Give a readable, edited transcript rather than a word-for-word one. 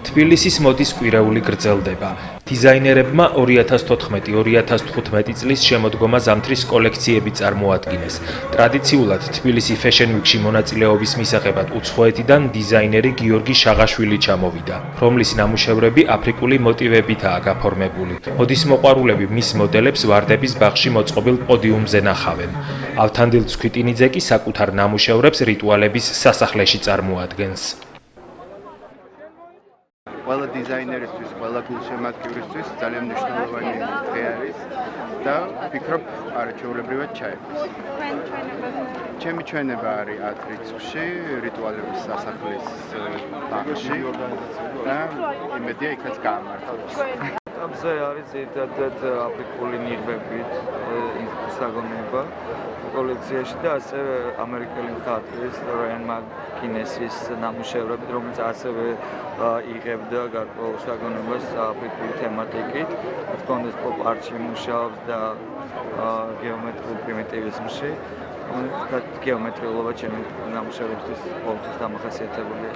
თბილისის მოდის კვირეული გრძელდება. დიზაინერებმა 2014-2015 წლის შემოდგომა ზამთრის კოლექციები წარმოადგინეს. ტრადიციულად თბილისი Fashion Week-ში მონაწილეობის მისაღებად უცხოეთიდან დიზაინერი გიორგი შაღაშვილი ჩამოვიდა, რომლის ნამუშევრები აფრიკული მოტივებითაა გაფორმებული. მოდის მოყვარულები მის მოდელებს ვარდების ბაღში მოწყობილ პოდიუმზე ნახავენ. ავთანდილ ცქვიტინიძე კი საკუთარ ნამუშევრებს რიტუალების სასახლეში წარმოადგენს. ყველა დიზაინერისთვის, ყველა გულშემატკივრისთვის ძალიან მნიშვნელოვანი დღე არის და ვფიქრობ, არაჩვეულებრივად ჩაება. ჩემი ჩვენება არის 10 რიცხვში, რიტუალების სასახლის ბაღში და იმედია იქაც გაამართლოს. ამზე არის ზედადად აფრიკული ნიღბებით საგონება კოლექციაში და ასევე ამერიკელი მხატვრის რიან მაკინესის ნამუშევრები, რომელიც ასევე იღებდა გარკვეულ საგონებას აფრიკული თემატიკით, თქონდეს პოპ არტში მუშაობს და გეომეტრიულ პრიმიტივიზმში. გეომეტრიულობა ჩემი ნამუშევრებისთვის ყოველთვის დამახასიათებელია.